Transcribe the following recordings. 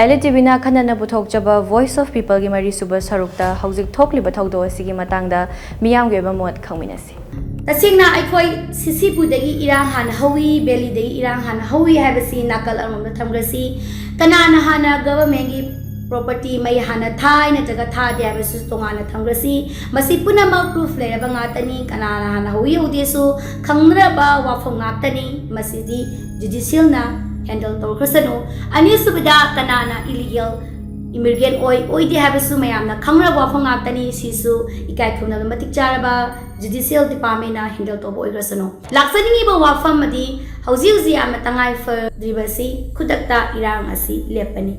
ELITETVNA khana puthokjaba Voice of People gi mari suba sarukta hauzik thokliba thaudo asigi matangda miyam ge ba mot khangminasi tasingna aikoi sisipu dagi irang han hawi beli dagi irang han hawi habasi nakal amam thamgrasi kanana hana government gi property mai hana thai na jaga tha de habasu tongana thamgrasi masi punama proof le ba ngatani kanana hana hawi udesu khangra ba wafong ngatani masidi judicial na handle to khasano ani subida kanana illegal immigrant oi de habasu mayamna khangra wafong ngatani sisu ikai khumna matik charaba judicial department na handle to boy khasano laksani ba wafam madi hauzi am tangai for ribasi khudakta irang asi lepani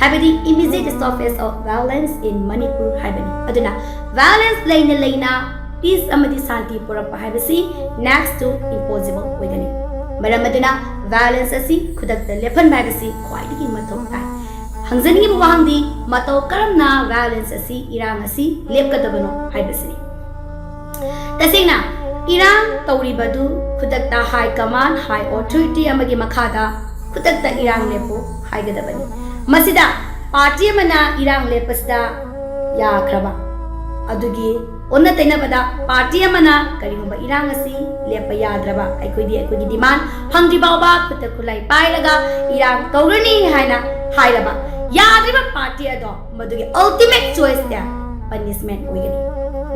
habidi immediate stoppage of violence in Manipur habidi aduna violence laina peace amadi santi purapa habisi next to impossible wigani maramaduna violence asi khudakta lepan habisi khwaidigi mathok tai hangzani ba wangdi mato karamna violence asi irang asi lepkadabano habisi tasingna irang tauribadu khudakta high command high authority amagi makhada khudakta irang lepo haigadabani masida party mana irang lepasda ya khraba adugi onna tainabada party mana karigumba irang asi lepa yadraba aikoi demand phangdi bawba khutta khulai pailaga irang taurani haina hairaba yadriba party ado madugi ultimate choice ya punishment oigani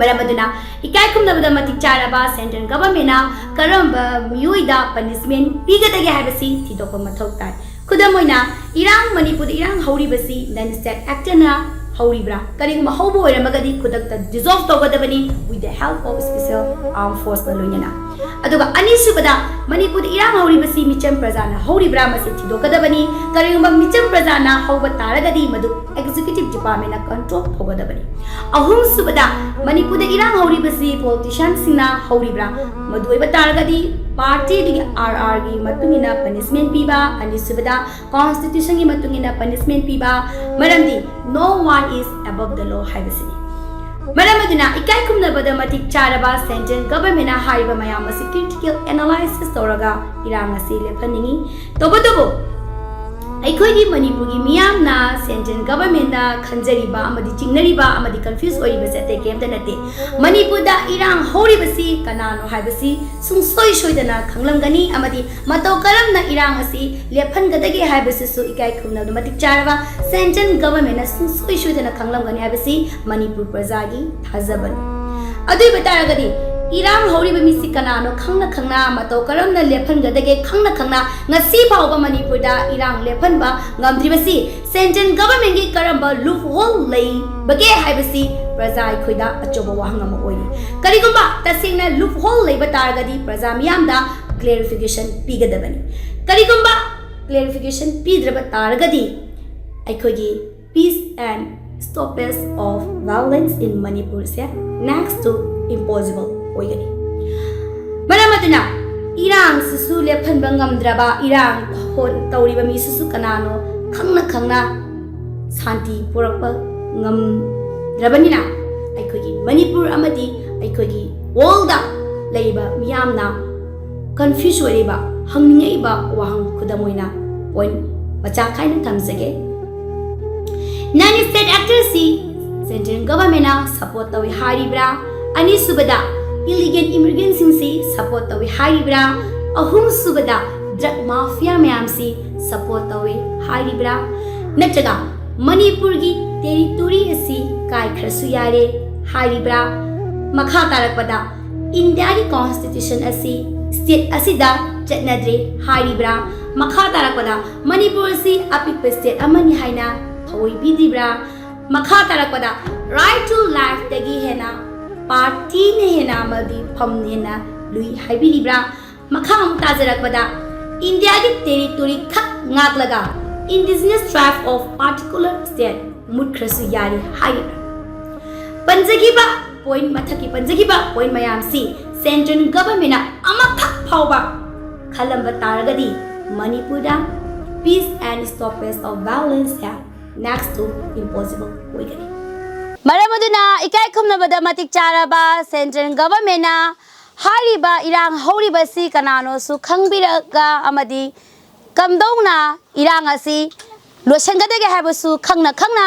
maramaduna ikai khumnabada matik charaba central government na karamba miyuida punishment pigadage habasi thidokpa mathau tai kudamoina irang Manipur irang hauribasi non state actor na hauribra kariguma haubo oiramagadi kudakta dissolve togadabani with the help of special armed force na loinana aduga anisubada Manipur irang hauribasi micham prajana hauribra masi thidokadabani kariguma micham prajana hauba taragadi madu executive department na control thogadabani ahum subada Manipur irang hauribasi politicians sina hauribra madu oiba taragadi party di RR gi matungina punishment piba anisubada constitution gi matungina punishment piba maramdi no one is above the law habasini maramaduna ikai khumnabada matik charaba central government na haiba mayam asi critical analysis toraga irang asi lephaningi tobodobo aikoi Manipur gi miyam na central government na khanjariba amadi chingnariba amadi confuse oiba sate kemta nate Manipur da irang horibasi kanano haibasi sungsoi dana khanglamgani amadi matau karam na irang asi lephangadage haibasi su ikai khumna matik charaba central government na sungsoi dana khanglamgani haibasi Manipur prajagi thajabani adui bataragadi irang horiba misi kanano khangna matau karamna lephangadage khangna ngasi phawba Manipur da irang lephanba ngamdribasi central government gi karamba loophole lei bage haibasi praja khoida achoba wahangama oi karigumba tasingna loophole lei bataragadi praja miyamda clarification pigadabani karigumba clarification pidraba taragadi aikhogi peace and stoppage of violence in Manipur se next to impossible oigani maramaduna irang sisu lephanba ngamdraba irang hon tauriba mi sisu kanano khangna santi purakpa ngam drabanina aikhogi Manipur amadi aikhogi world da leiba miyamna confuse oiba hangningaiba wahang khudamoina point macha khaina thamsage nani state actors central government na support tawi haribra ani subada illegal immigrants si support tawi haribra ahum subada drug mafia mayam si support tawi haribra natraga Manipur gi territory asi kai khrasu yare haribra makha tarakpada India gi constitution asi state asida chatnadre haribra makha tarakpada Manipur si apik state amani haina thoi bidibra makha tarakpada right to life tagi hena party ne hena madi pham hena lui haibiribra makha am tajarakpada India gi territory khak ngaglaga indigenous tribe of particular state mutkhrasu yari haibra panjagiba point mathaki panjagiba point mayam si central government na amakhak phawba khalamba taragadi Manipur da peace and stoppage of violence ya next to impossible oigani maramaduna ikai khumnabada matik charaba central government na hariba irang horiba si kanano su khangbiraga amadi kamdongna irang asi लोसनगदगे हाबसु खंगना खंगना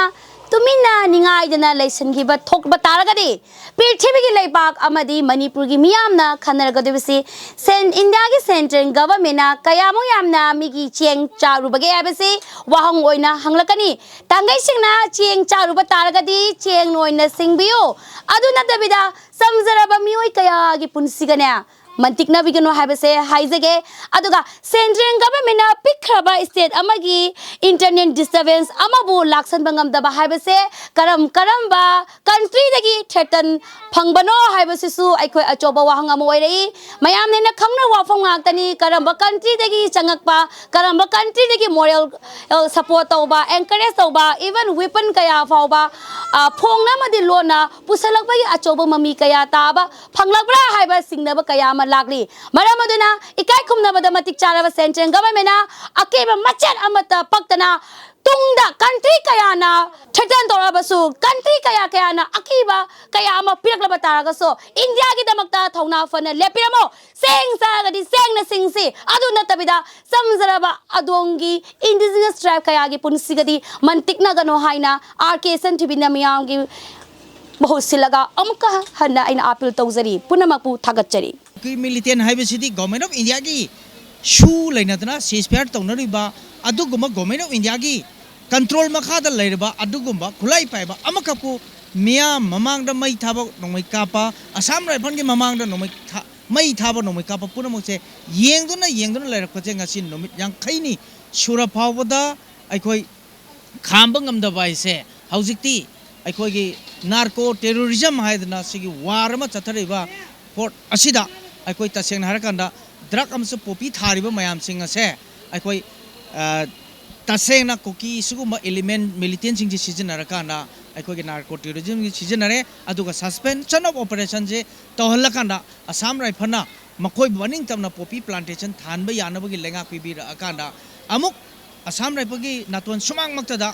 तुमिना निगाइदना लेसनगिबा थोकबा तारगदि पृथ्वीगी लेबाक अमदि मणिपुरगी मियामना खनरगदबसि India की central government कयामु यामना मिगी चेंग चारुबगे हाबसि वाहंग ओइना हंगलकनी तांगै सिंगना चेंग चारुबा तारगदि चेंग ओइना सिंगबियो अदु नतबिदा समजरबा मियोय कयागी पुनसिगने मंतिकना बिगनो हाबसे हाइजगे अदुगा सेंट्रल गवर्नमेंट पिखरबा स्टेट अमगी इंटरनेट डिस्टर्बेंस अमबु लाक्सन बंगम दबा हाबसे करम कंट्री दगी थेटन फंगबनो हाबसेसु अखोय अचोबा वाहंग अम ओइरई मयाम नेना खंगना वाफंग ngakतनी करम कंट्री दगी चंगकपा करम कंट्री दगी मोरल सपोर्ट तौबा एनकरेज तौबा इवन वेपन कया फावबा फोंगना मदि लोना पुसलकबगी अचोबा ममी कया ताबा फंगलकब्रा हाइबा सिंगनबा कया लागली मरम अदुना इकाय खुमनबदा मतिक चारबा सेंट्रल गवर्नमेंट अकेबा मचेट अमता पक्तना तुंगदा कंट्री कयाना थटन तोरबसु कंट्री कयाना अकीबा कया अमा पिरकलबा तारगसो इंडिया की दमकता थौना फन लेपिरमो सेंग सागदी सेंगना सिंगसी अदु नतबिदा समजरबा अदोंगी इंडिजिनस ट्राइब कयागी पुनसिगदी मंतिकना गनो हाइना आरके संथिबिना मियांगी बहुत सिलगा अमुका हन्ना इन अपील तौजरी पुनमपु थागतचरी की मिलिटेंट हाइबसिदी गवर्नमेंट ऑफ इंडिया की शू लेनदना सीजफायर तौनरिबा अदुगुम गवर्नमेंट ऑफ इंडिया की कंट्रोल मखादा लेरबा अदुगुम खुलाई पाइबा अमकपु मिया ममांगदा मई थाबा नोमै कापा असम राइफल की ममांगदा नोमै मई थाबा नोमै कापा पुनमसे येंगदुना लेरकजे ngasi नोमित यांखैनी सुरा फावबदा अखोय खामबा ngamdaba ise हौजिकती अखोयगी नार्को टेररिज्म हाइदना सिगी वार अमा चथरिबा पोर्ट असिदा अखोय तसेंग हरकंदा ड्रग अमसे पोपी थारिबा मयाम सिंग असे अखोय तसेंगना कोकी सुगुमा एलिमेंट मिलिटेंट सिंग जी सिजनरकाना अखोयगी नार्को टेररिज्म की सिजनरे अदुगा सस्पेंशन ऑफ ऑपरेशन जे तोहलकांदा असम राइफलना मखोय बनिंग तमना पोपी प्लांटेशन थानबा यानबगी लेंगा पिबिरा अकांदा अमुक असम राइफल की नातवन सुमांग मक्तदा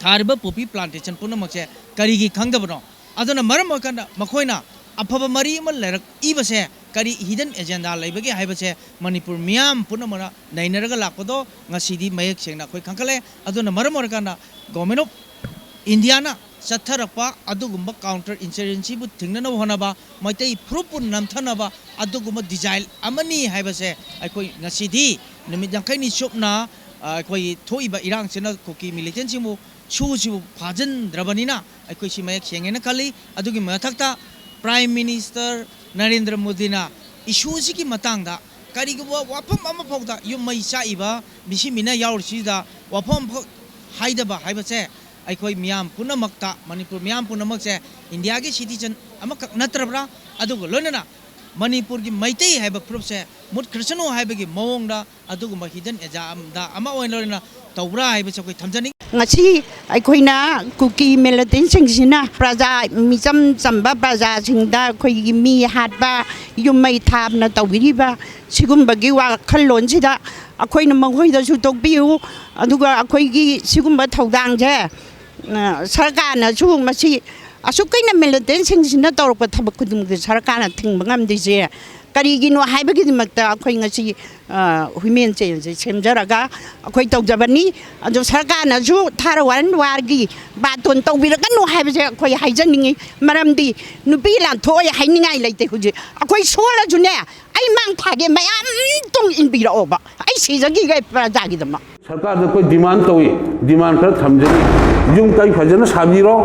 थारिबा पोपी प्लांटेशन पुनमसे करीगी खंगदबनो अदुना मरम ओकंदा मखोयना अफब मरी म लेरक इबसे करी हिडन एजेंडा लेबगे हाइबसे मणिपुर मियाम पुनमना नैनरगा लापदो ngasiदी मयक सेंगना खोय खंकले अदुना मरम ओरकांदा गवर्नमेंट ऑफ इंडिया ना चथरपा अदुगुम्बा काउंटर इंसरेंसी बु थिंगना होनाबा मैतै फ्रुपुन नमथनबा अदुगुम्बा डिजाइन अमनी हाइबसे अखोय ngasiदी निमित यांखैनी चोपना अखोय थोइबा इरांग सेना कोकी मिलिटेंट सिमु छुसिबु फाजन द्रबनिना अखोय सि मयक सेंगेना खली अदुगी मथकता प्राइम मिनिस्टर नरेंद्र मोदी ना इशूसी की मतंगदा करीगुबा वाफम अमा फौदा युम मई चाइबा मिसि मिना याउरसिदा वाफम हाइदबा हाइबसे अखोय मियाम पुनमक्ता मणिपुर मियाम पुनमक्से इंडिया की सिटीजन अमक नत्रबरा अदुगो लोनना मणिपुर की मैतै हाइबा प्रूफ से मुट कृष्णो हाइबगी मवंगदा अदुगुमा हिडन एजामदा अमा ओइनलोना तौब्रा हाइबसे कोइ थमजनी ngasi aikoina kuki militant singsina praja micham chamba praja singda khoi mi hatba yumai thabna tawiriba sigumbagi wa khallon sida akoina manghoi da su tokbiu aduga akoigi sigumba thodang je sarkana su masi asukaina militant singsina tawrpa thabak kudum sarkana thingba ngamdi je karigino haibagi makta akhoi ngasi human change semjaraga akhoi tawjabani adu sarkana ju tharawan wargi baton tawbiraganu haibase akhoi haijaningi maramdi nupi lan thoi hainingai leite huji akhoi sola june ai mang thage mayam tung inbira oba ai sijagi ga prajagi dama सरकार ने कोई demand तो demand कर थमजनी yum कई फजन साबिरो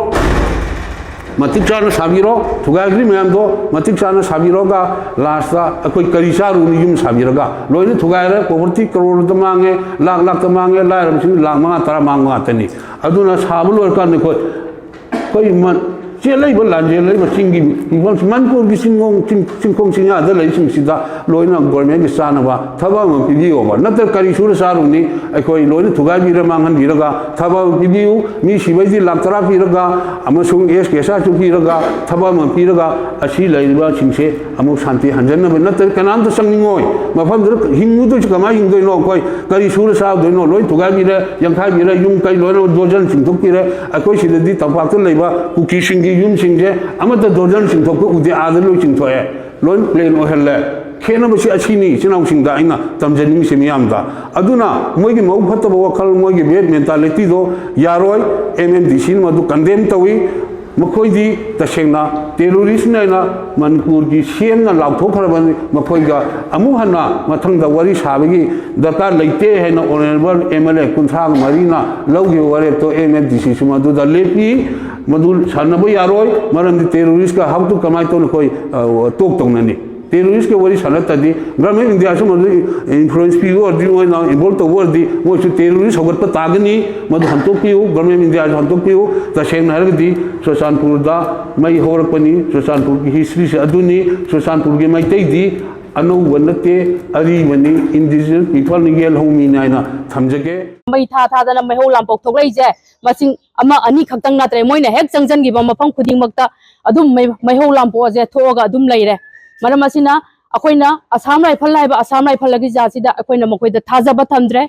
मतिक चाना साबिरो थुगाग्री ma'am दो मतिक चाना साबिरो का लास्ट कोई करीसा रूनी युम साबिरोगा लोइने थुगारे प्रॉपर्टी करोड़ तो मांगे लाख लाख तो मांगे लाख लाख मांगा तरा मांगा तनी अदुना साबुल और करने कोई मन चेलाई बल्लान चेलाई बचिंगी इवन मनपुर की सिंगों सिंगा दल इसिंग सिदा लोइना गवर्नमेंट की सानवा थबा म पिदियो बा नतर करी सुर सारुनी अखोई लोइना थुगाई बिरा मांगन बिरगा थबा पिदियो मी सिबैजी लाक्तरा पिरगा अमसुंग एस केसा चु पिरगा थबा म पिरगा असि लैबा सिंगसे अमु शांति हंजन नतर कनाम तो संगिंगोय मफम दर हिंगु तो कमा हिंगोय नो कोई करी सुर सा दोनो लोइ थुगाई बिरा यंखा बिरा युम कई लोइना दोजन सिंगथुक पिरे अखोई सिददी तंपाक तो लैबा कुकी सिंगी युम सिंगे अमत दोजन सिंथोक उदे आदलो सिंथोए लोन प्लेन ओहले खेनबसी अछिनी चिनाउसिंगदा आइना तमजनिंग से मियामदा अदुना मोइगी मौ फतब वखल मोइगी बेड मेंटालिटी दो यारोय एमएमडीसी मदु कंडेम तवी मखोइदी तसेंगना टेररिस्ट नाइना मनपुर की सेमना लाउथोखरबन मखोइगा अमुहना मथंगदा वरी साबगी दरकार लैते हैना ऑनरेबल एमएलए कुंथाग मरीना लौगे वरे तो एमएमडीसी सुमदुदा लेपी मदु सानबो यारोय मरम टेररिस्ट का हाउ टू कमाई तो कोई टोक तोंगननी टेररिस्ट के वरी सानतदी गवर्नमेंट इंडिया से मदु इन्फ्लुएंस पियो और दिनो ना इन्वॉल्व तो वर्दी वो टेररिस्ट होगत तागनी मदु हंतो पियो गवर्नमेंट इंडिया हंतो पियो तसेंग हरगदी सुशानपुर दा मई होरपनी सुशानपुर की हिस्ट्री से अदुनी सुशानपुर के मैतैदी अनौब नते अरीबनी इंडिजिनस पीपल नि गेल होमी नाइना थमजगे मई थादना मैहौ लांपोक थोक्लैजे मसिंग अमा अनी खक्तंग नत्रे मोइना हेक चंगजनगिबा मफम खुदिंगमक्ता अदुम मैहौ लांपोजे थोगा अदुम लैरे मरम असिना अखोइना आसाम राइफल हाइबा आसाम राइफल लगी जासिदा अखोइना मखोइदा थाजबा थमद्रे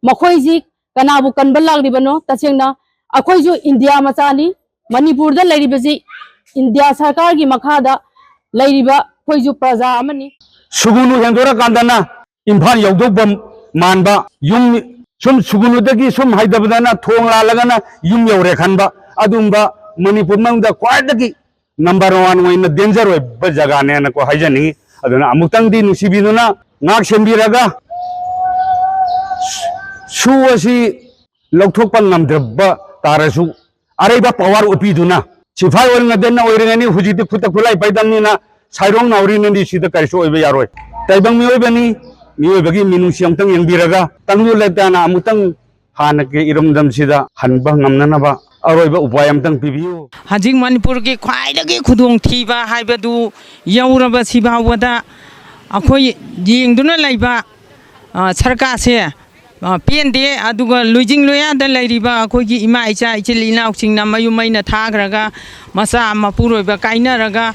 मखोइजी कनाबु कनबा लागलिबनो तसेंगना अखोइजु इंडिया मचानी मणिपुर दा लैरिबजी इंडिया सरकार की मखादा लैरिबा खोइजु प्रजा अमनी सुगुनु हेंदोरा कांदना Imphal यौदोबम मानबा yum sum सुगुनुदगी sum हाइदबदना थोंग लालगना yum you're खनबा अदुंबा Manipur मंगदा क्वाइदगी नंबर 1 ओइन डेंजर ओइब जगह ने को हाइजनी अदुना अमुक्तंगदी नुसिबिनुना नाक सेंबिरगा सुवसी लौथोकपा नमद्रब तारसु अरेबा पावर ओपीदुना सिफाई ओइना देना ओइरगनी हुजिति खुत खुलाई पैदमनिना साइरोंग नाउरिनदी सिदा करिसो ओइबे यारोय तैबंग मिओइबनी मिओइबगी मिनुसि अमतंग यंबिरगा तंगु लेताना अमुतंग हानके इरमदम सिदा हनबा ngमननबा अरोइबा उपाय अमतंग पिबियो हजिंग मणिपुर के ख्वाइदगी खुदोंग थीबा हाइबदु यौरबा सिबावदा अखोय येंगदुना लैबा सरकार से पेंदे अदुगा लुजिंग लोयादा लैरिबा अखोयगी इमा इचा इचिल इनाउसिंगना मयुमैना थाग्रगा मसा मपुरोइबा काइनरगा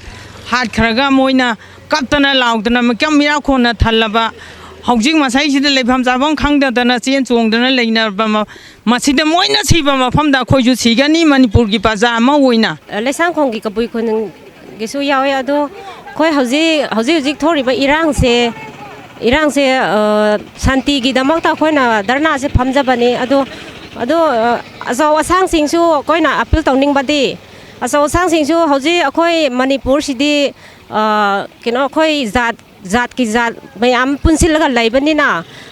हाथ खरगा मोइना कप्तना लाउदना मकम मिरा खोना थल्लबा हौजिंग मसाइसिदा लेफम जाबम खंगदना चेन चोंगदना लेइनरबा मसिदा मोइना सिबा मफमदा खोइजु सिगनी मणिपुर की पाजा अमा ओइना लेसांग खोंगी कपुई खोन गेसु यावे अदो खोय हौजी थोरिबा इरांग से शांति की दमकता खोइना धरना से फमजबनी अदो अजो असांग सिंगसु खोइना अपील तौनिंगबदी असो असांग सिंगसु हौजी अखोय मणिपुर सिदी केनो अखोय जात की जात मैम पुनसिलगा लैबनिना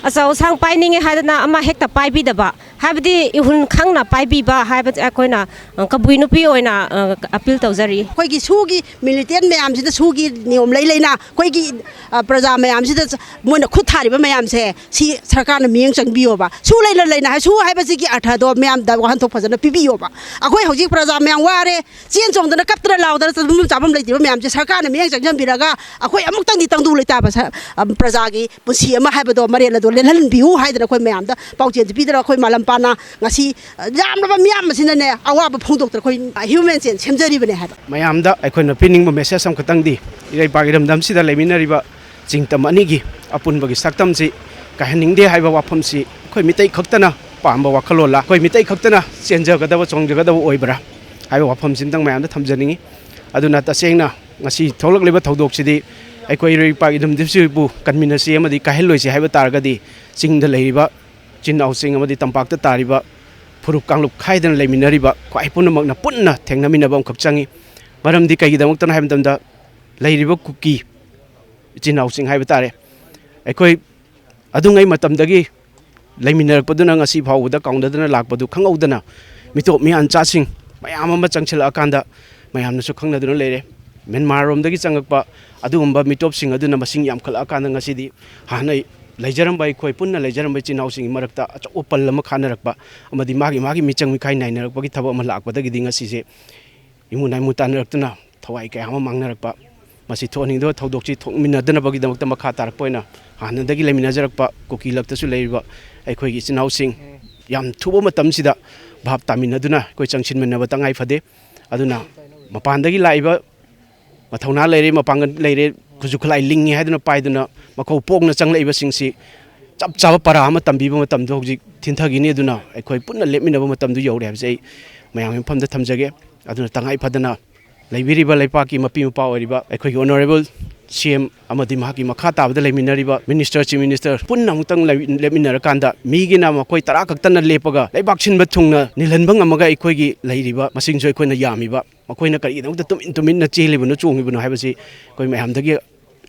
असो सांग पाइनिंगे हादना अमा हेक्ता पाइबिदबा हाबदी इहुन खंगना पाइबिबा हाबत अखोयना कबुई नुपी ओइना अपील तौजरी कोइगी सुगी मिलिटेंट मैम सिदा सुगी नियम लैना कोइगी प्रजा मैम सिदा मोना खुद थारिबा मैम से सी सरकार न मियंग चंगबियोबा सु लैना सु हाइबसी की अर्थ दो मैम दा वहन थोक फजन पिबियोबा अखोय हौजी प्रजा मैम वारे चेन चोंदना कप्तरा लाउदना तदुम चाबम लैतिबा मैम से सरकार न मियंग चंगबिरगा अखोय अमुक्तंगी तंगदु लेताबा प्रजा की पुसी अमा हाइबदो मरेलदो लेलन बिहु हाइदना कोइ मैम दा पाउचेन पिदरा कोइ मालम पाना ngasi jamna miyam sinane awaba phongdoktra khoi human chen semjari ha mayam da akhoi pining message sam khatang di irai pagiram dam sida leminari ba chingtam ani gi apun bagi saktam si kahaning de haiba wafam si khoi mitai khaktana pamba wakhalola khoi mitai khaktana chenja gadaba chongjagada oibra haiba wafam sintang mayam da thamjaningi aduna ta sengna ngasi tholak leba thodok sidi akhoi irai pagiram dipsi bu kanminasi amadi kahelloi si haiba targadi chingda leiba चिन्नाउ सिंग अमदी तंपाक्ता तारिबा फुरुप कांगलुप खाइदन लेमिनरिबा ख्वाइ पुनमकना पुन्ना थेंगनामिनबा खपचंगी मरमदि कईगिदमक्तन हाइबतमदा लैरिबा cookie चिन्नाउ सिंग हाइबा तारे अखोय अदुंगै मतमदगी लेमिनरपदुना ngasi फावदा काउंडदना लाकपदु खंगौदना मिटोप मियान चासिंग मयाम अमा चंगछला कांदा मयामनसु खंगनदुना लेरे Myanmar रोमदगी चंगकपा अदुगुंबा मिटोप सिंग अदुना मसिंग याम खला कांदा ngasiदी हानै लैजरम by खोई पुन्ना लैजरम by चिनाउ सिंग मरक्ता अचो पल अमा खानरकपा अमदी मागी मिचंग मिखाई नाइनरकपगी थबक अमा लाकपदगी ngasiसे इमुनाइ मुतानरक्तना थवाई कया अमा मांगनरकपा मसी थोनिंगदो थौदोकची थोमिनदनबगी दमक्ता मखा तारकपोइना हानदगी लेमिनजरकपा कुकी लक्तसु लेरिबा अखोइगी चिनाउ सिंग याम थुबो मतमसिदा भाब तामिनदुना कोइ चंगसिनमनबा तंगाइ फदे अदुना मपानदगी लाइबा मथौना लेरे मपांगन लेरे खुजुखलाई लिंगी हाइदुना पाइदुना मखौ पोगना चंगलेबा सिंगसी चप चाबा परा अमा तंबीबा मतमदो हौजिक थिनथगिनी अदुना अखोइ पुन्ना लेमिनबा मतमदु यौरे हाबसे मयाम फमदा थमजगे अदुना तंगाइ फदना लैबिरिबा लैपाकी मपी मपा ओरिबा अखोइ honourable CM amadi mahaki makha tabda leminariba minister chief minister punna mutang leminar kanda migina makoi tara kaktana lepaga leibak sinba thungna nilhanbang amaga ikoigi leiriba masing joi koina yamiba makoina kari dawda tumin na chelibano chungibano haibasi koi mayamdagi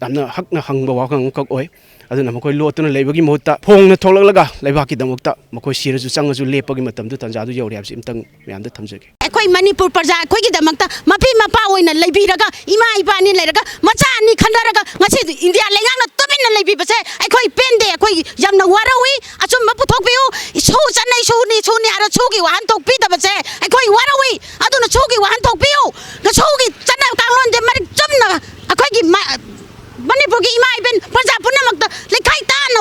amna hakna hangba wakang kak oi aduna makoi lotuna leibagi mohta phongna tholaglaga leibaki damokta makoi sirasu changasu lepagi matamdu tanjadu yori habsi imtang mayamda thamjage ꯑꯩꯈꯣꯏ ꯃꯅꯤꯄꯨꯔ ꯄ꯭ꯔꯖꯥ ꯑꯩꯈꯣꯏꯒꯤꯗꯃꯛꯇ ꯃꯄꯤ ꯃꯄꯥ ꯑꯣꯏꯅ ꯂꯩꯕꯤꯔꯒ ꯏꯃꯥ ꯏꯄꯥꯅꯤ ꯂꯩꯔꯒ ꯃꯆꯥ ꯑꯅꯤ ꯈꯟꯅꯔꯒ ꯉꯁꯤ ꯏꯟꯗꯤꯌꯥ ꯂꯩꯉꯥꯛꯅ ꯇꯨꯃꯤꯟꯅ ꯂꯩꯕꯤꯕꯁꯦ ꯑꯩꯈꯣꯏ ꯄꯦꯟꯗꯦ ꯑꯩꯈꯣꯏ ꯌꯥꯝꯅ ꯋꯥꯔꯧꯏ ꯑꯆꯨꯝꯕ ꯄꯨꯊꯣꯛꯄꯤꯌꯨ ꯁꯨ ꯆꯠꯅꯩ ꯁꯨꯅꯤ ꯍꯥꯏꯔ ꯁꯨꯒꯤ ꯋꯥꯍꯟꯊꯣꯛ ꯄꯤꯗꯕꯁꯦ ꯑꯩꯈꯣꯏ ꯋꯥꯔꯧꯏ ꯑꯗꯨꯅ ꯁꯨꯒꯤ ꯋꯥꯍꯟꯊꯣꯛ ꯄꯤꯌꯨ ꯁꯨꯒꯤ ꯆꯠꯅ ꯀꯥꯡꯂꯣꯟꯁꯦ ꯃꯔꯤꯛ ꯆꯨꯝꯅ ꯑꯩꯈꯣꯏꯒꯤ ꯃꯅꯤꯄꯨꯔꯒꯤ ꯏꯃꯥ ꯏꯕꯦꯟ ꯄ꯭ꯔꯖꯥ ꯄꯨꯝꯅꯃꯛꯇ ꯂꯩꯈꯥꯏ ꯇꯥꯅ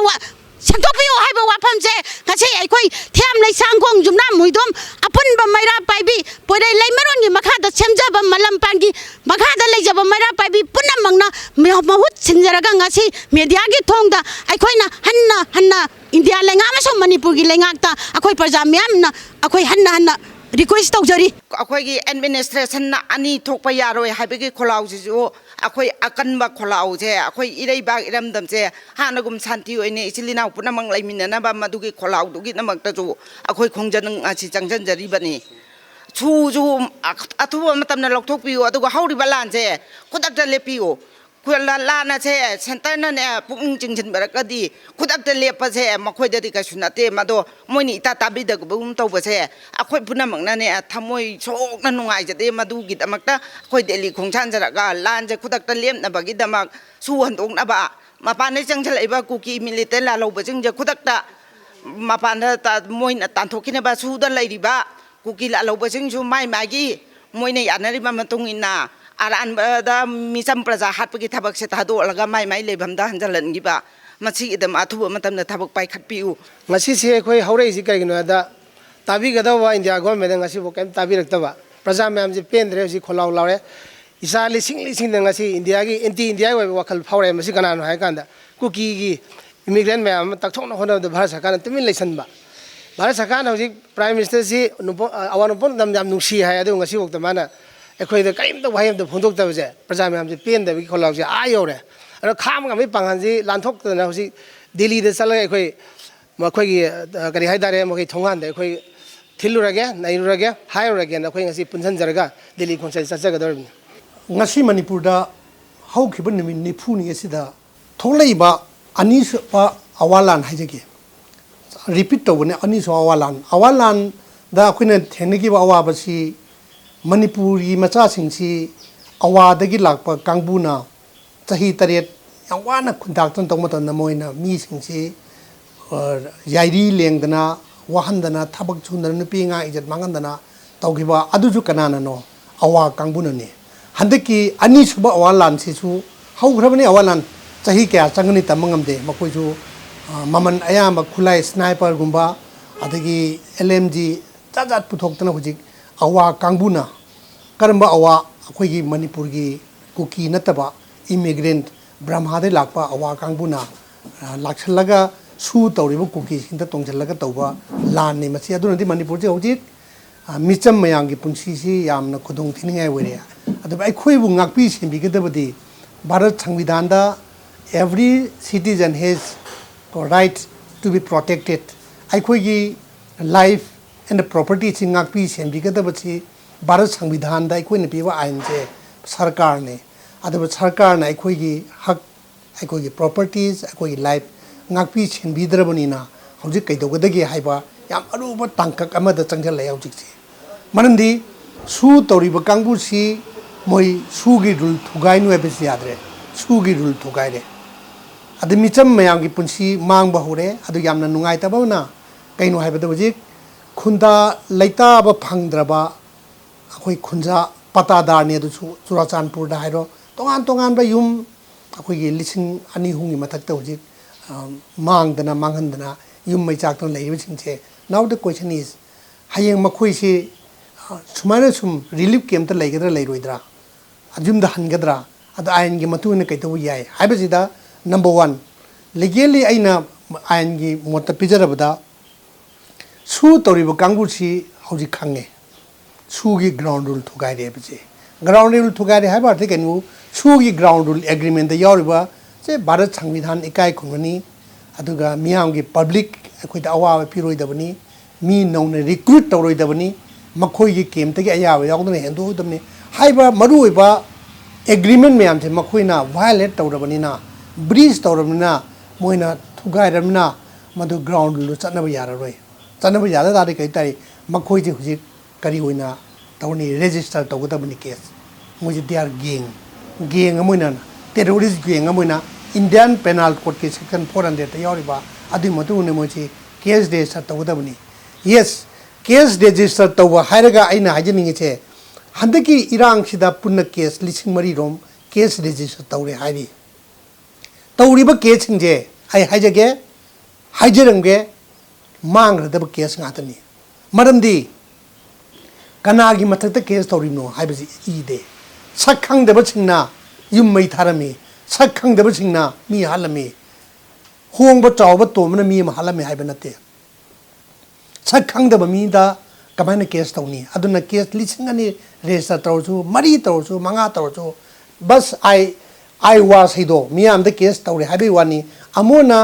ꯁꯦꯝꯗꯣꯛꯄꯤꯌꯨ ꯍꯥꯏꯕ ꯋꯥꯐꯝꯁꯦ ꯉꯁꯤ ꯑꯩꯈꯣꯏ ꯊꯤꯌꯥꯝ ꯂꯩꯁꯥꯡꯈꯣꯡ ꯌꯨꯝꯅꯥꯝ ꯃꯣꯏꯗꯣꯝ ꯑꯄꯨꯟꯕ ꯃꯩꯔꯥ ꯄꯥꯏꯕꯤ ꯄꯣꯏꯔꯩ ꯂꯩꯃꯔꯣꯟꯒꯤ ꯃꯈꯥꯗ ꯁꯦꯝꯖꯕ ꯃꯂꯝꯄꯥꯟꯒꯤ ꯃꯈꯥꯗ ꯂꯩꯖꯕ ꯃꯩꯔꯥ ꯄꯥꯏꯕꯤ ꯄꯨꯝꯅꯃꯛꯅ ꯃꯍꯨꯠ ꯁꯤꯟꯖꯔꯒ ꯉꯁꯤ ꯃꯦꯗꯤꯌꯥꯒꯤ ꯊꯣꯡꯗ ꯑꯩꯈꯣꯏꯅ ꯍꯟꯅ ꯏꯟꯗꯤꯌꯥ ꯂꯩꯉꯥꯛ ꯑꯃꯁꯨꯡ ꯃꯅꯤꯄꯨꯔꯒꯤ ꯂꯩꯉꯥꯛꯇ ꯑꯩꯈꯣꯏ ꯄ꯭ꯔꯖꯥ ꯃꯌꯥꯝꯅ ꯑꯩꯈꯣꯏ ꯍꯟꯅ ꯔꯤꯀ꯭ꯋꯦꯁ ꯇꯧꯖꯔꯤ ꯑꯩꯈꯣꯏꯒꯤ ꯑꯦꯗꯃꯤꯅꯤꯁꯇ꯭ꯔꯦꯁꯟꯅ ꯑꯅꯤ ꯊꯣꯛꯄ ꯌꯥꯔꯣꯏ ꯍꯥꯏꯕꯒꯤ ꯈꯣꯜꯂꯥꯎꯁꯤꯁꯨ ꯑꯩꯈꯣꯏ ꯑꯀꯟꯕ ꯈꯣꯜꯂꯥꯎꯁꯦ ꯑꯩꯈꯣꯏ ꯏꯔꯩꯕꯥꯛ ꯏꯔꯝꯗꯝꯁꯦ ꯍꯥꯟꯅꯒꯨꯝ ꯁꯥꯟꯇꯤ ꯑꯣꯏꯅ ꯏꯆꯤꯜ ꯏꯅꯥꯎ ꯄꯨꯝꯅꯃꯛ ꯂꯩꯃꯤꯟꯅꯅꯕ ꯃꯗꯨꯒꯤ ꯈꯣꯜꯂꯥꯎꯗꯨꯒꯤꯗꯃꯛꯇꯁꯨ ꯑꯩꯈꯣꯏ ꯈꯣꯡꯖꯪ ꯑꯁꯤ ꯆꯪꯁꯤꯟꯖꯔꯤꯕꯅꯤ ꯁꯨꯁꯨ ꯑꯊꯨꯕ ꯃꯇꯝꯗ ꯂꯧꯊꯣꯛꯄꯤꯌꯨ ꯑꯗꯨꯒ ꯍꯧꯔꯤꯕ ꯂꯥꯟꯁꯦ ꯈꯨꯗꯛꯇ ꯂꯦꯞꯄꯤꯌꯨ ꯂꯥꯟ ꯑꯁꯦ ꯁꯦꯟꯇꯔꯅꯅꯦ ꯄꯨꯛꯅꯤꯡ ꯆꯤꯡꯁꯤꯟꯕꯔꯒꯗꯤ ꯈꯨꯗꯛꯇ ꯂꯦꯞꯄꯁꯦ ꯃꯈꯣꯏꯗꯗꯤ ꯀꯩꯁꯨ ꯅꯠꯇꯦ ꯃꯗꯣ ꯃꯣꯏꯅ ꯏꯇꯥ ꯇꯥꯕꯤꯗꯕꯒꯨꯝ ꯇꯧꯕꯁꯦ ꯑꯩꯈꯣꯏ ꯄꯨꯝꯅꯃꯛꯅꯅꯦ ꯊꯃꯣꯏ ꯁꯣꯛꯅ ꯅꯨꯡꯉꯥꯏꯖꯗꯦ ꯃꯗꯨꯒꯤꯗꯃꯛꯇ ꯑꯩꯈꯣꯏ ꯗꯦꯜꯂꯤ ꯈꯣꯡꯁꯥꯟꯖꯔꯒ ꯂꯥꯟꯁꯦ ꯈꯨꯗꯛꯇ ꯂꯦꯞꯅꯕꯒꯤꯗꯃꯛ ꯁꯨ ꯍꯟꯗꯣꯛꯅꯕ ꯃꯄꯥꯟꯗꯩ ꯆꯪꯁꯤꯜꯂꯛꯏꯕ ꯀꯨꯀꯤ ꯃꯤꯂꯤꯇꯦꯟ ꯂꯥꯜꯍꯧꯕꯁꯤꯡꯁꯦ ꯈꯨꯗꯛꯇ ꯃꯄꯥꯟꯗ ꯃꯣꯏꯅ ꯇꯥꯟꯊꯣꯛꯈꯤꯅꯕ ꯁꯨꯗ ꯂꯩꯔꯤꯕ ꯀꯨꯀꯤ ꯂꯥꯜꯍꯧꯕꯁꯤꯡꯁꯨ ꯃꯥꯒꯤ ꯃꯣꯏꯅ ꯌꯥꯅꯔꯤꯕ ꯃꯇꯨꯡ ꯏꯟꯅ ꯑꯔꯥꯟꯕꯗ ꯃꯤꯆꯝ ꯄ꯭ꯔꯖꯥ ꯍꯥꯠꯄꯒꯤ ꯊꯕꯛꯁꯦ ꯊꯥꯗꯣꯛꯂꯒ ꯃꯥꯏ ꯂꯩꯐꯝꯗ ꯍꯟꯖꯤꯜꯍꯟꯈꯤꯕ ꯃꯁꯤꯒꯤꯗꯃꯛ ꯑꯊꯨꯕ ꯃꯇꯝꯗ ꯊꯕꯛ ꯄꯥꯏꯈꯠꯄꯤꯌꯨ ꯉꯁꯤꯁꯦ ꯑꯩꯈꯣꯏ ꯍꯧꯔꯛꯏꯁꯤ ꯀꯔꯤꯒꯤꯅꯣ ꯍꯥꯏꯕꯗ ꯇꯥꯕꯤꯒꯗꯕ ꯏꯟꯗꯤꯌꯥ ꯒꯣꯔꯃꯦꯟꯅ ꯉꯁꯤꯐꯥꯎ ꯀꯩꯝ ꯇꯥꯕꯤꯔꯛꯇꯕ ꯄ꯭ꯔꯖꯥ ꯃꯌꯥꯝꯁꯦ ꯄꯦꯟꯗ꯭ꯔꯦ ꯍꯧꯖꯤꯛ ꯈꯣꯜꯂꯥꯎ ꯂꯥꯎꯔꯦ ꯏꯁꯥ ꯂꯤꯁꯤꯡꯗ ꯉꯁꯤ ꯏꯟꯗꯤꯌꯥꯒꯤ ꯑꯦꯟꯇꯤ ꯏꯟꯗꯤꯌꯥꯒꯤ ꯑꯣꯏꯕ ꯋꯥꯈꯜ ꯐꯥꯎꯔꯛꯑꯦ ꯃꯁꯤ ꯀꯅꯥꯅꯣ ꯍꯥꯏ ꯀꯥꯟꯗ ꯀꯨꯀꯤꯒꯤ ꯏꯃꯤꯒ꯭ꯔꯦꯟ ꯃꯌꯥꯝ ꯑꯃ ꯇꯛꯊꯣꯛꯅ ꯍꯣꯠꯅꯕꯗ ꯚꯥꯔꯠ ꯁꯔꯀꯥꯔꯅ ꯇꯨꯃꯤꯟ ꯂꯩꯁꯟꯕ ꯚꯥꯔꯠ ꯁꯔꯀꯥꯔꯅ ꯍꯧꯖꯤꯛ ꯄ꯭ꯔꯥꯏꯝ ꯃꯤꯅꯤꯁꯇꯔꯁꯤ ꯑꯋꯥ ꯅꯣꯡꯄꯣꯛ ꯂꯝꯗꯝ ꯌꯥꯝ ꯅꯨꯡꯁꯤ ꯍꯥꯏ ꯑꯗꯨꯕꯨ ꯉꯁꯤꯐꯥꯎꯗ ꯃꯥꯅ ꯑꯩꯈꯣꯏꯗ ꯀꯔꯤꯝꯇ ꯋꯥꯍꯩ ꯑꯃꯇ ꯐꯣꯡꯗꯣꯛꯇꯕꯁꯦ ꯄ꯭ꯔꯖꯥ ꯃꯌꯥꯝꯁꯦ ꯄꯦꯟꯗꯕꯒꯤ ꯈꯣꯜꯂꯥꯎꯁꯦ ꯌꯧꯔꯦ ꯑꯗꯣ ꯈꯥꯝꯕ ꯉꯝꯕꯒꯤ ꯄꯥꯡꯒꯜꯁꯤ ꯂꯥꯟꯊꯣꯛꯇꯅ ꯍꯧꯖꯤꯛ ꯗꯦꯜꯂꯤꯗ ꯆꯠꯂꯒ ꯑꯩꯈꯣꯏꯒꯤ ꯀꯔꯤ ꯍꯥꯏꯇꯥꯔꯦ ꯃꯈꯣꯏ ꯊꯣꯡꯒꯥꯟꯗ ꯑꯩꯈꯣꯏ ꯊꯤꯜꯂꯨꯔꯒꯦ ꯅꯩꯔꯨꯔꯒꯦ ꯍꯥꯏꯔꯨꯔꯒꯦꯅ ꯑꯩꯈꯣꯏ ꯉꯁꯤ ꯄꯨꯟꯁꯤꯟꯖꯔꯒ ꯗꯦꯜꯂꯤ ꯈꯣꯡꯆꯠ ꯆꯠꯆꯒꯗꯧꯔꯤꯕꯅꯤ ꯉꯁꯤ ꯃꯅꯤꯄꯨꯔꯗ ꯍꯧꯈꯤꯕ ꯅꯨꯃꯤꯠ 40ꯅꯤ ꯑꯁꯤꯗ ꯊꯣꯛꯂꯛꯏꯕ ꯑꯅꯤꯁꯨꯕ ꯑꯋꯥ ꯂꯥꯟ ꯍꯥꯏꯖꯒꯦ ꯔꯤꯄꯤꯠ ꯇꯧꯕꯅꯦ ꯑꯅꯤꯁꯨꯕ ꯑꯋꯥ ꯂꯥꯟꯗ ꯑꯩꯈꯣꯏꯅ ꯊꯦꯡꯅꯈꯤꯕ ꯑꯋꯥꯕꯁꯤ ꯃꯅꯤꯄꯨꯔꯒꯤ ꯃꯆꯥꯁꯤꯡꯁꯤ ꯑꯋꯥꯗꯒꯤ ꯂꯥꯛꯄ ꯀꯥꯡꯕꯨꯅ ꯆꯍꯤ 7 ꯌꯥꯝ ꯋꯥꯅ ꯈꯨꯟꯇꯥꯛꯇꯅ ꯇꯧꯕ ꯃꯇꯝꯗ ꯃꯣꯏꯅ ꯃꯤꯁꯤꯡꯁꯤ ꯌꯥꯏꯔꯤ ꯂꯦꯡꯗꯅ ꯋꯥꯍꯟꯗꯅ ꯊꯕꯛ ꯁꯨꯗꯅ ꯅꯨꯄꯤ ꯑꯉꯥꯡ ꯏꯖꯠ ꯃꯥꯡꯍꯟꯗꯅ ꯇꯧꯈꯤꯕ ꯑꯗꯨꯁꯨ ꯀꯅꯥꯅꯅꯣ ꯑꯋꯥ ꯀꯥꯡꯕꯨꯅꯅꯤ ꯍꯟꯗꯛꯀꯤ ꯑꯅꯤꯁꯨꯕ ꯑꯋꯥ ꯂꯥꯟꯁꯤꯁꯨ ꯍꯧꯈ꯭ꯔꯕꯅꯤ ꯑꯋꯥ ꯂꯥꯟ ꯆꯍꯤ ꯀꯌꯥ ꯆꯪꯒꯅꯤ ꯇꯝꯕ ꯉꯝꯗꯦ ꯃꯈꯣꯏꯁꯨ ꯃꯃꯜ ꯑꯌꯥꯝꯕ ꯈꯨꯠꯂꯥꯏ ꯁ꯭ꯅꯥꯏꯄꯔꯒꯨꯝꯕ ꯑꯗꯒꯤ LMG ꯖꯥꯠ ꯄꯨꯊꯣꯛꯇꯅ ꯍꯧꯖꯤꯛ ꯑꯋꯥ ꯀꯥꯡꯕꯨꯅ ꯀꯔꯝꯕ ꯑꯋꯥ ꯑꯩꯈꯣꯏꯒꯤ ꯃꯅꯤꯄꯨꯔꯒꯤ ꯀꯨꯀꯤ ꯅꯠꯇꯕ ꯏꯃꯤꯒ꯭ꯔꯦꯟꯠ ꯕ꯭ꯔꯍ꯭ꯃꯥꯗꯩ ꯂꯥꯛꯄ ꯑꯋꯥ ꯀꯥꯡꯕꯨꯅ ꯂꯥꯛꯁꯜꯂꯒ ꯁꯨ ꯇꯧꯔꯤꯕ ꯀꯨꯀꯤꯁꯤꯡꯗ ꯇꯣꯡꯁꯤꯜꯂꯒ ꯇꯧꯕ ꯂꯥꯟꯅꯤ ꯃꯁꯤ ꯑꯗꯨꯅꯗꯤ ꯃꯅꯤꯄꯨꯔꯁꯤ ꯍꯧꯖꯤꯛ ꯃꯤꯆꯝ ꯃꯌꯥꯝꯒꯤ ꯄꯨꯟꯁꯤꯁꯤ ꯌꯥꯝꯅ ꯈꯨꯗꯣꯡꯊꯤꯅꯤꯡꯉꯥꯏ ꯑꯣꯏꯔꯦ ꯑꯗꯨꯕꯨ ꯑꯩꯈꯣꯏꯕꯨ ꯉꯥꯛꯄꯤ ꯁꯦꯟꯕꯤꯒꯗꯕꯗꯤ Bharat ꯁꯪꯕꯤꯙꯥꯟꯗ every citizen has right to be protected ꯑꯩꯈꯣꯏꯒꯤ life and property ꯁꯤ ꯉꯥꯛꯄꯤ ꯁꯦꯟꯕꯤꯒꯗꯕꯁꯤ ꯚꯥꯔꯠ ꯁꯪꯕꯤꯙꯥꯟꯗ ꯑꯩꯈꯣꯏꯅ ꯄꯤꯕ ꯑꯥꯏꯟꯁꯦ ꯁꯔꯀꯥꯔꯅꯤ ꯑꯗꯨꯕꯨ ꯁꯔꯀꯥꯔꯅ ꯑꯩꯈꯣꯏꯒꯤ ꯍꯛ ꯑꯩꯈꯣꯏꯒꯤ ꯄ꯭ꯔꯣꯄꯔꯇꯤꯁ ꯑꯩꯈꯣꯏꯒꯤ ꯂꯥꯏꯐ ꯉꯥꯛꯄꯤ ꯁꯦꯟꯕꯤꯗ꯭ꯔꯕꯅꯤꯅ ꯍꯧꯖꯤꯛ ꯀꯩꯗꯧꯒꯗꯒꯦ ꯍꯥꯏꯕ ꯌꯥꯝ ꯑꯔꯨꯕ ꯇꯥꯡꯀꯛ ꯑꯃꯗ ꯆꯪꯁꯤꯜꯂꯛꯑꯦ ꯍꯧꯖꯤꯛꯁꯦ ꯃꯔꯝꯗꯤ ꯁꯨ ꯇꯧꯔꯤꯕ ꯀꯥꯡꯕꯨꯁꯤ ꯃꯣꯏ ꯁꯨꯒꯤ ꯔꯨꯜ ꯊꯨꯒꯥꯏꯅꯨ ꯍꯥꯏꯕꯁꯤ ꯌꯥꯗ꯭ꯔꯦ ꯁꯨꯒꯤ ꯔꯨꯜ ꯊꯨꯒꯥꯏꯔꯦ ꯑꯗꯨ ꯃꯤꯆꯝ ꯃꯌꯥꯝꯒꯤ ꯄꯨꯟꯁꯤ ꯃꯥꯡꯕ ꯍꯧꯔꯦ ꯑꯗꯨ ꯌꯥꯝꯅ ꯅꯨꯡꯉꯥꯏꯇꯕꯅ ꯀꯩꯅꯣ ꯍꯥꯏꯕꯗ ꯍꯧꯖꯤꯛ ꯈꯨꯟꯗꯥ ꯂꯩꯇꯥꯕ ꯐꯪꯗ꯭ꯔꯕ ꯑꯩꯈꯣꯏ ꯈꯨꯟꯖꯥ ꯄꯇꯥꯗꯥꯔꯅꯤ ꯑꯗꯨꯁꯨ ꯆꯨꯔꯥꯆꯥꯟꯄꯨꯔꯗ ꯍꯥꯏꯔꯣ ꯇꯣꯉꯥꯟꯕ ꯌꯨꯝ ꯑꯩꯈꯣꯏꯒꯤ 2,000-3,000ꯒꯤ ꯃꯊꯛꯇ ꯍꯧꯖꯤꯛ ꯃꯥꯡꯍꯟꯗꯅ ꯌꯨꯝ ꯃꯩ ꯆꯥꯛꯇꯅ ꯂꯩꯔꯤꯕꯁꯤꯡꯁꯦ now the question is ꯍꯌꯦꯡ ꯃꯈꯣꯏꯁꯤ ꯁꯨꯃꯥꯏꯅ ꯁꯨꯝ ꯔꯤꯂꯤꯐ ꯀꯦꯝꯞꯇ ꯂꯩꯒꯗ꯭ꯔꯥ ꯂꯩꯔꯣꯏꯗ꯭ꯔꯥ ꯌꯨꯝꯗ ꯍꯟꯒꯗ꯭ꯔꯥ ꯑꯗꯨ ꯑꯥꯏꯟꯒꯤ ꯃꯇꯨꯡ ꯏꯟꯅ ꯀꯩꯗꯧꯕ ꯌꯥꯏ ꯍꯥꯏꯕꯁꯤꯗ ꯅꯝꯕꯔ 1 ꯂꯤꯒꯦꯜꯂꯤ ꯑꯩꯅ ꯑꯥꯏꯟꯒꯤ ꯃꯣꯠꯇ ꯄꯤꯖꯔꯕꯗ ꯁꯨ ꯇꯧꯔꯤꯕ ꯀꯥꯡꯕꯨꯁꯤ ꯍꯧꯖꯤꯛ ꯈꯪꯉꯦ ꯁꯨꯒꯤ ꯒ꯭ꯔꯥꯎꯟ ꯔꯨꯜ ꯊꯨꯒꯥꯏꯔꯦ ꯍꯥꯏꯕꯁꯦ ground rule thugari hai ba thike nu su gi ground rule agreement da yoriba se bharat sangvidhan ikai khungani aduga miyam gi public akhoi da awa piroi da bani mi nong recruit toroi da bani makhoi gi kem te gi aya ba yawdne hendu damni hai ba maru ba agreement miyam se makhoi na violate torabani na breach torabani na moina thugai ramna madu ground rule chatna ba yara roi chatna ba yara da kai tai makhoi ji huji kari hoina tawni register tawgadabani case moji they are gang amoina terrorist gang amoina Indian Penal Code ke section 400 ta yoriba adi matu ne moji case register tawgadabani yes case register tawa hairaga aina hajiningi che handaki irang sida punna case lising mari rom case register tawre hairi tawriba case singje ai haijage haijarangge mangradaba case ngatani maramdi kanagi mathakta case tawrino haibasi ide sakhang deba singna yum mai tharami sakhang deba singna mi halami hongba chawba tomna mi ma halami haiba nate sakhang deba mi da kamaina case tawni aduna case lisingani register tawchu mari tawchu manga tawchu bas I was hido mi am the case tawri habi wani amona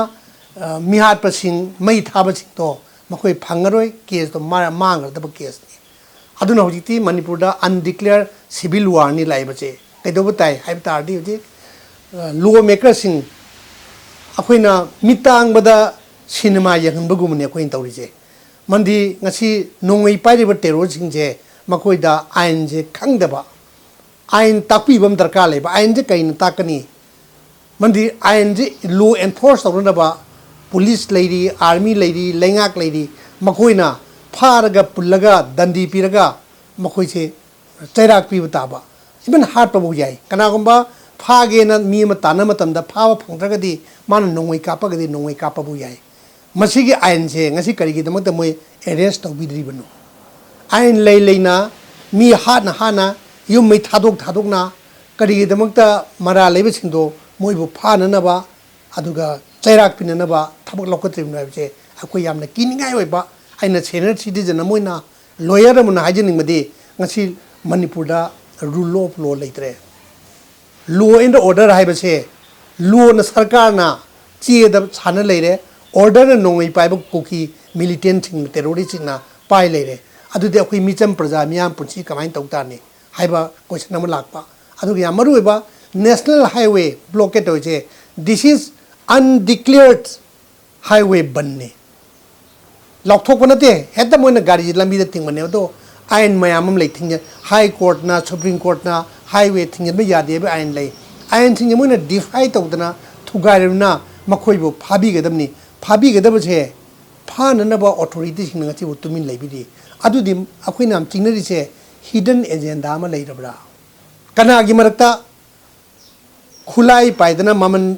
mi hat pasing mai thaba sing to makoi phangaroi case to mangar deba case aduna hojiti Manipur da undeclared civil war ni lai bache kaido tai haib tardi hoji law maker sing akoina mitang bada cinema yang bagumne akoin tawri je mandi ngasi nongoi pai ba terror sing je makoi da ain je khangdaba ain takpi bam darkar le ba ain je kain takani mandi ain je law enforce tawna ba police lady army lady lengak lady makoina pharaga pullaga dandi piraga makoi che chairak pi bataba even heart pabu yai kana gomba phage na mi ma tana matam da phawa phangtraga di man nongoi kapa ga di nongoi kapa bu yai masigi ain je ngasi kari gi damak da moi arrest to bidri banu ain lei leina mi hana yum mai thadok na kari gi damak da mara lebe singdo moi bu phana na ba aduga chairak pin na ba thabak lokotrim na je akoi yamna kiningai oi ba aina senior citizen moina lawyer amuna hajining madi ngasi Manipur da rule of law leitre law and order haibase law na sarkar na che da chana leire order na nongai pai ba koki militant thing terrorist na pai leire adu de akoi micham praja miyam punchi kamai tawta ni haiba question am lakpa adu ya maru ba national highway blockade hoje this is undeclared highway banne Lokthok nate heta moina gari lambi da ting mane do ain mayamam lei thing high court na supreme court na highway thing be yade be ain lei ain thing moina defy tawdana thugai na makhoi bo phabi gadamni phabi gadab che phana na ba authority sing nga chi bu tumin lei bi di adu dim akoi nam chingnari che hidden agenda ma lei rabra kana gi marakta khulai paidana maman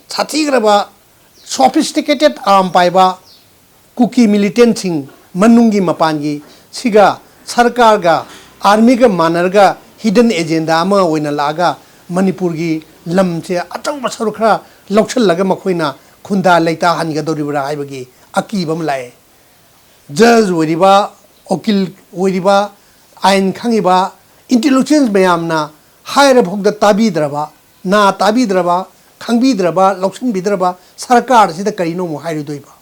chathi graba sophisticated arm paiba Kuki militant sing manungi mapangi siga sarkar ga army ga manarga hidden agenda ama oina laga Manipur gi lam che atang basar khra lokchal laga makhoina khunda leita han ga doribra haibagi aki bam lai judge woriba okil woriba ain khangiba intelligence mayamna haira phogda tabi draba na tabi draba khangbi draba loksin bidraba sarkar sida karino mo hairu doiba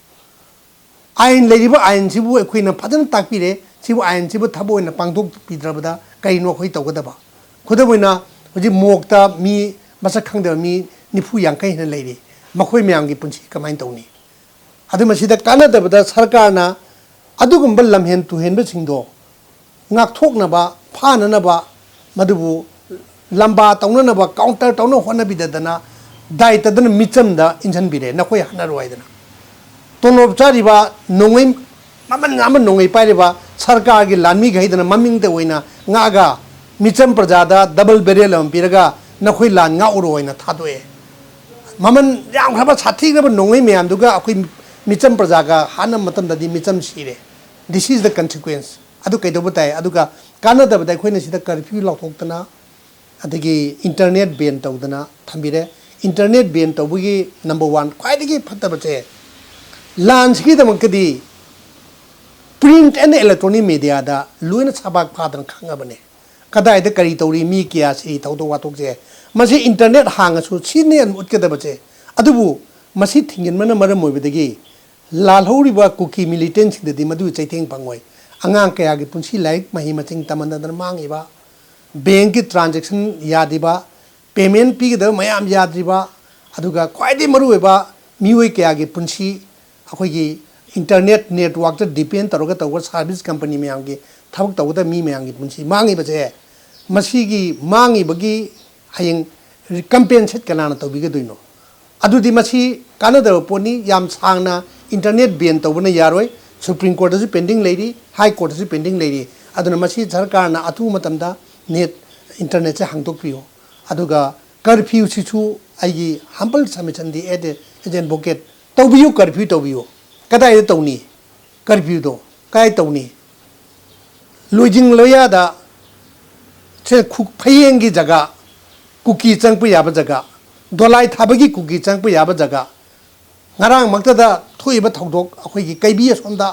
ain leriba ain sibu ekhina phadan takpire sibu ain sibu thabo na pangdok pidrabada kaino khoi tawgadaba khodaboina hoji mokta mi masa khangda mi nifu yangkai na leiri makhoi myang gi punchi kamain tawni adu masida kana dabada sarkar na adugum ballam hen tu hen ba singdo ngak thokna ba phana na ba madubu lamba tawna na ba counter tawna hona bidadana dai tadana micham da injan bire na khoi hana roidana tonob chariba nongai maman nongai pairiba sarkar gi lanmi gaidana maming te oina ngaga micham prajada double barrel am piraga nakhoi lan nga uro oina thadoe maman yang khaba sathi ga nongai myam duga akoi micham prajaga hana matam dadi micham sire this is the consequence adu kaido batai aduga kana da batai khoina sida curfew laktokna adigi internet ban tawdana thambire internet ban tawbugi number 1 khwaidigi phattaba che Lands ki print and electronic media da luina sabak padan khanga bane कदाइद करी तौरी मी क्या सी थौदो वातोकजे मसी internet हांगसु सिने उटकेदबचे अदुबु मसी थिंगिनमना मरम मोइबदगी लालहौरिबा Kuki militant सिंददि मदु चैथेंग पंगोय अंगांग कयागी पुंसी लाइक मही मचिंग तमनदन मांगिबा बैंक की ट्रांजेक्शन यादिबा पेमेंट पीगद मयाम याद्रिबा अदुगा ख्वाइदि मरुएबा मियोय कयागी पुंसी अखोगी इंटरनेट नेटवर्क डिपेंड तौर तौर सर्विस कंपनी में थबक तौर मी मैं पुंसी मांगीबसे मसीगी मांगीबगी हयेंग कंपेंसेट कनाना तौबीगदुइनो अदुदि मसी कानदब पोनी याम सांगना इंटरनेट बैन तौबना यारोय सुप्रीम कोर्ट से पेंडिंग लेरी हाई कोर्ट से पेंडिंग लेरी अदुना मसी सरकारना अथु मतमदा नेट इंटरनेट से हांगतोकपियो अदुगा कर्फ्यू सिसु आइगी हम्बल सबमिशन दी एजेंट बोकेट तौबियो कर्फ्यू तौबियो कदाई तौनी कर्फ्यू दो काय तौनी लोजिंग लोयादा से फयेंग की जगह कुकी चंप याब जगह दोलाई थाबगी कुकी चंप याब जगह ngarang maktada thoiba thodok akhoi gi kaibi asomda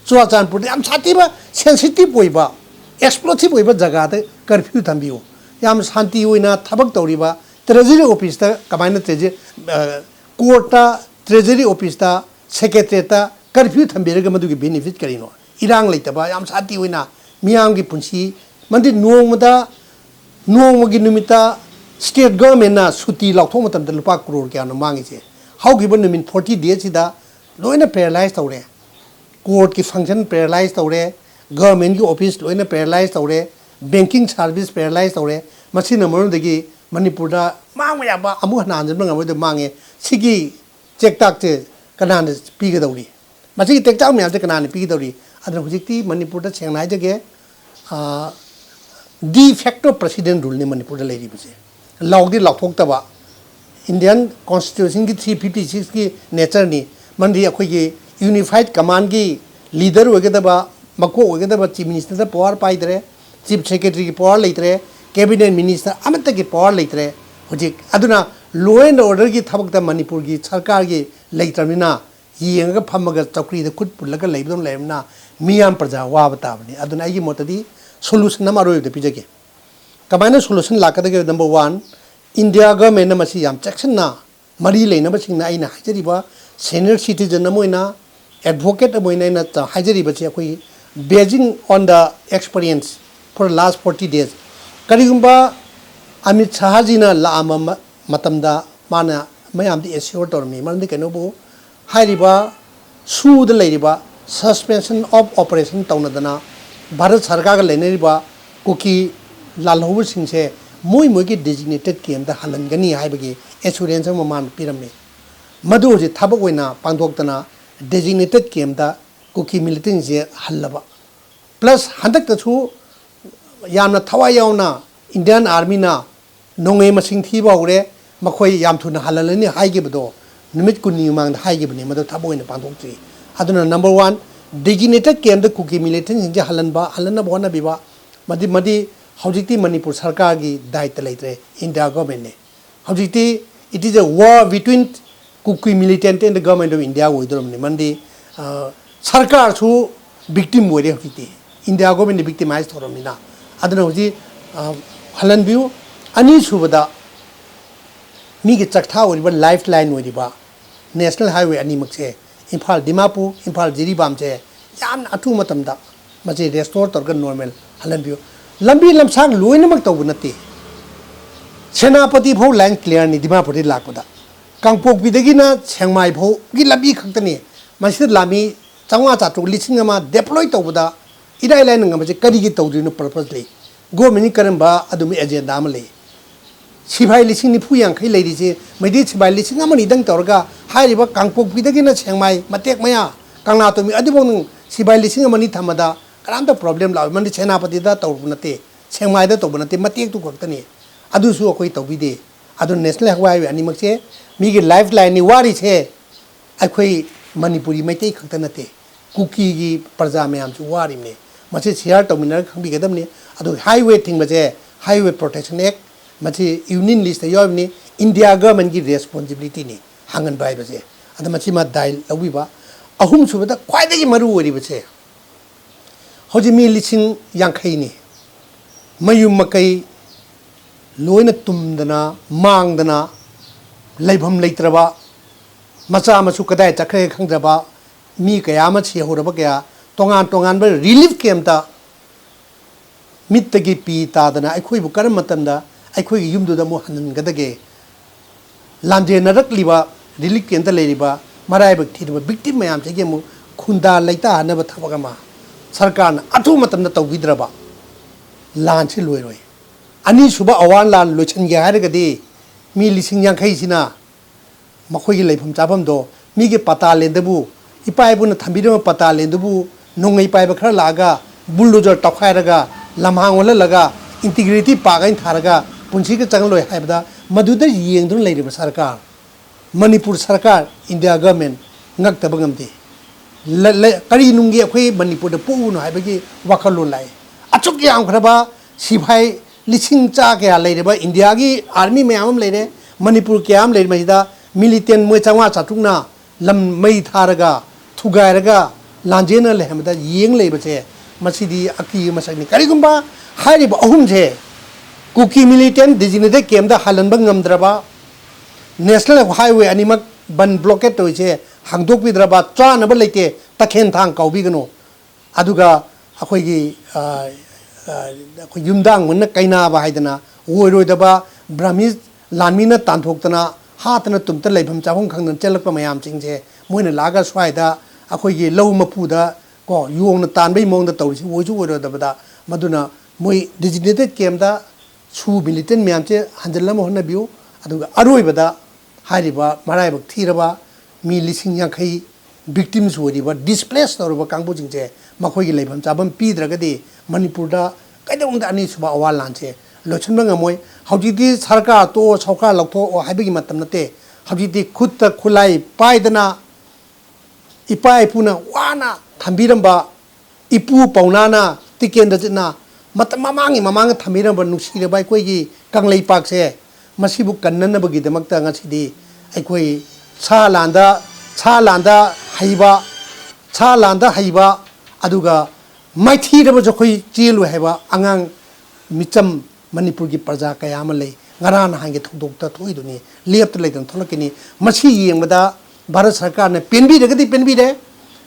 chuachanpur yam satiba sensitive oiba explosive oiba jaga de curfew thambiu yam shanti oina thabak toriba treasury office ta kamaina treasury court ta treasury office ta secretary ta curfew thambiraga madu gi benefit karino irang leitaba yam shanti oina miyam gi punsi mandi nongmada nongmagi numita state government na suti laukthong matam da lupa crore kya no mangi che how given them in 40 days ida loina paralyzed tawre court ki function paralyzed tawre government ki office loina paralyzed tawre banking service paralyzed tawre machine amon degi manipur da mang ya ba amu hanan jam ngam de mange sigi check tak che kanan pi ga dawri machi tek tak myam che kanan pi ga dawri adra hujikti manipur da chengnai jage de facto president rule ne manipur da leiri buse lawdi lawthok ta ba Indian Constitution की 356 की nature नी मंदी अखोई की unified command की leader होगे दबा मको होगे दबा चीफ मिनिस्टर दा पावर पाई दरे चीफ सेक्रेटरी की पावर लेतरे कैबिनेट मिनिस्टर अमत की पावर लेतरे होजिक अदुना लॉ एंड ऑर्डर की थबक दा मणिपुर की सरकार की लेतरमिना येंगा फमगा चौकरी दा खुद पुलगा लेबदम लेमना मियाम प्रजा वा बताबनी अदुना आगी मोतदी solution नमारो they पिजगे कमाइना solution लाकदगे number 1 India government na masi yam section na mari leina basing na aina hajariba senior citizen na moina advocate moina na ta hajariba che koi basing on the experience for the last 40 days karigumba Amit Shah ji na la ama matamda mana mayam di assure tor mi man di keno bo hairiba su de leiriba suspension of operation taunadana Bharat sarkar ga leina kuki lalhobu sing se मोई मोई की designated केम दा हलनगनी हाइबगी assurance ममान पिरमे मदु जे थबक ओइना पांदोक्तना designated केम दा cookie militant जे हल्लबा plus हंदक तछु यामना थवा यावना Indian army ना नोंगे मसिंग थीबा उरे मखोय याम थुना हललनी हाइगेबदो निमित कुनी मांग हाइगेबनी मदु थबक ओइना पांदोक्ति अदुना नंबर 1 डेजिग्नेटेड केम दा कुकी मिलिटेंट जे हलना बोना बिबा मदि Howjikti Manipur Sarkar ki daita leitre India government ne. Howjikti it is a war between Kuki militant and the government of India oidrom ne. Mandi Sarkar su victim oide howjikti. India government victimized thorom ni na. Adana howji halan biu ani subada mi ki chakha oiba lifeline oiba national highway ani makse Imphal Dimapur Imphal Jiribam che yam athu matamda maje restore torga normal halan biu लंबी लमसांग लोइनमक तौब नते सेनापति भौ line clear नि दिमापुर लाकपदा कांगपोक बिदगिना सेंगमाइ भौ गि लंबी खक्तनी मसिद लामी चांगवा चातु लिसिंग अमा deploy तौबदा इदाय line ngam करिगि तौदिनो purpose ले गवर्नमेंट करंबा अदुमि एजेंडा अमा ले सिभाइ लिसिंग नि फुयां खै लेदि जे मैदि सिभाइ लिसिंग अमा नि दंग तौरगा हाइरिबा कांगपोक बिदगिना सेंगमाइ मतेक मया कांगना तोमि अदिबों सिभाइ लिसिंग अमा नि थमदा Karanta problem la mandi senapati da tawbunate sengmai da tawbunate matek tu koktani adu su akoi tawbide adu national highway ani makse mi gi lifeline ni wari che akoi manipuri maitei khaktanate kuki gi praja mayam chu wari me mache share tawminar khangbi gadam ni adu highway thing baje highway protection act mache union list yobni India government gi responsibility ni hangan bai baje adu machi ma dai lawi ba ahum subada khwai da gi maru wori baje Hoji mi liching yang khaini mayum makai loina tumdana mangdana leibham leitraba macha masu kadai chakre khangraba mi kaya ma chi horaba kaya tongan ba relief camp ta mittagi pi ta dana aikhoi bu karam matamda aikhoi gi yumdu da mo hanan gadage lanje narak liba relief camp ta leiriba marai bak thidba victim mayam chege mu khunda leita hanaba thabaga ma sarkar na athu matamda tawbidraba lanchi loiroi ani suba awan lan lochen ge haragadi mi lising yang khai sina makhoi gi leifam chabam do mi ge pata lendabu ipai bu na thambidama pata lendabu nongai pai ba khara laga bulldozer tokhairaga lamhang wala laga integrity pagain tharaga punchi ke changloi haibda maduda yengdun leiriba sarkar Manipur sarkar India government ngak tabangamde kari nungi akhoi Manipur da pu no haibagi wakhalo lai achuk yang khraba siphai lising cha kya leiriba India gi army mayam leire Manipur kyam leir mahida militant mo changwa chatukna lam mai tharaga thugairaga lanjena lehmada yeng leiba che masidi aki masakni karigumba hairiba ahum je kuki militant designated camp da halanba ngamdraba national highway animak ban blockade to che hangdok bidraba chana ba leite takhen thang kaubi gano aduga akhoi gi akhoi yumdang mun kaina ba haidana oiroi daba brahmis lanmina tanthoktana hatana tumta leibham chahung khangnan chelakpa mayam chingje moina laga swaida akhoi gi lau mapuda ko yongna tanbai mongda tawri oiju oiro daba maduna moi designated camp da su militant mayam che hanjallam honna biu aduga aroibada hairiba maraibak thiraba mi lising yankhai victims woriba displaced orba kangbu jingje makhoi gi leibam chabam pidragadi Manipur da kaidong da ani suba awal lanche lochunba ngamoi haujidi sarkar to saukar lokto haibigi matam nate haujidi khutta khulai paidana ipai puna wana thambiramba ipu paunana tikenda jina matam mamangi thambiramba nuksire bai koi gi kanglei pak se masibu kannanabagi damakta ngasidi aikoi cha landa haiba aduga maithi raba jokoi chelu haiba angang micham Manipur gi praja kaya ma lei ngarana hange thokdokta thoiduni lepta leidan tholakini masi yengmada Bharat sarkar ne penbi de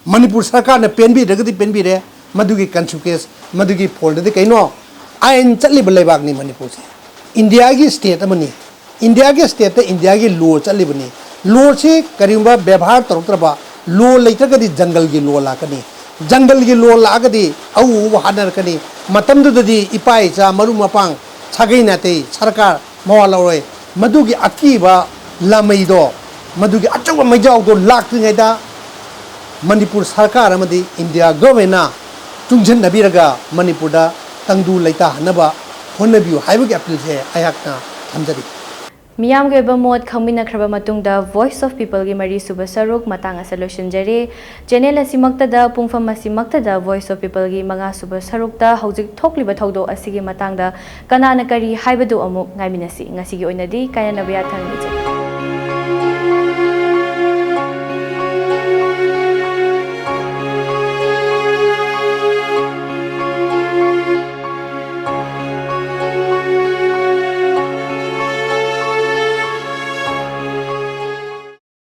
Manipur sarkar ne penbi de madugi consequence madugi fold de kaino ain chali balai ni Manipur se India की state अमनी India की state ते India की लो चली बनी लो से करीबा व्यवहार तरुतरबा लो letter कदी जंगल की लो लाकनी जंगल की लो लाकदी औ हानर कनी मतम दुदी इपाई चा मरु मपांग छगै नाते सरकार मवालौरे मदुगी अकीबा लमैदो मदुगी अचौबा मैजाव दो लाक्तिङैदा मणिपुर सरकार अमदी India गभर्नमेन्टना चुंजन नबिरगा मणिपुरदा तंगदु लेता हनबा होनबियु हाइबगे अपील से आयाकना थमजरी मियाम के बमोद खमिना खरबा मतुंगदा वॉइस ऑफ पीपल की मरी सुबह सरुक मतंग सॉल्यूशन जरे चैनल असिमक्तदा पुंगफम असिमक्तदा वॉइस ऑफ पीपल की मंगा सुबह सरुकदा हौजिक थोकलिबा थौदो असिगे मतंगदा कनाना करी हाइबदु अमुक गाइमिनसी ngasi gi oinadi kayana biya thangni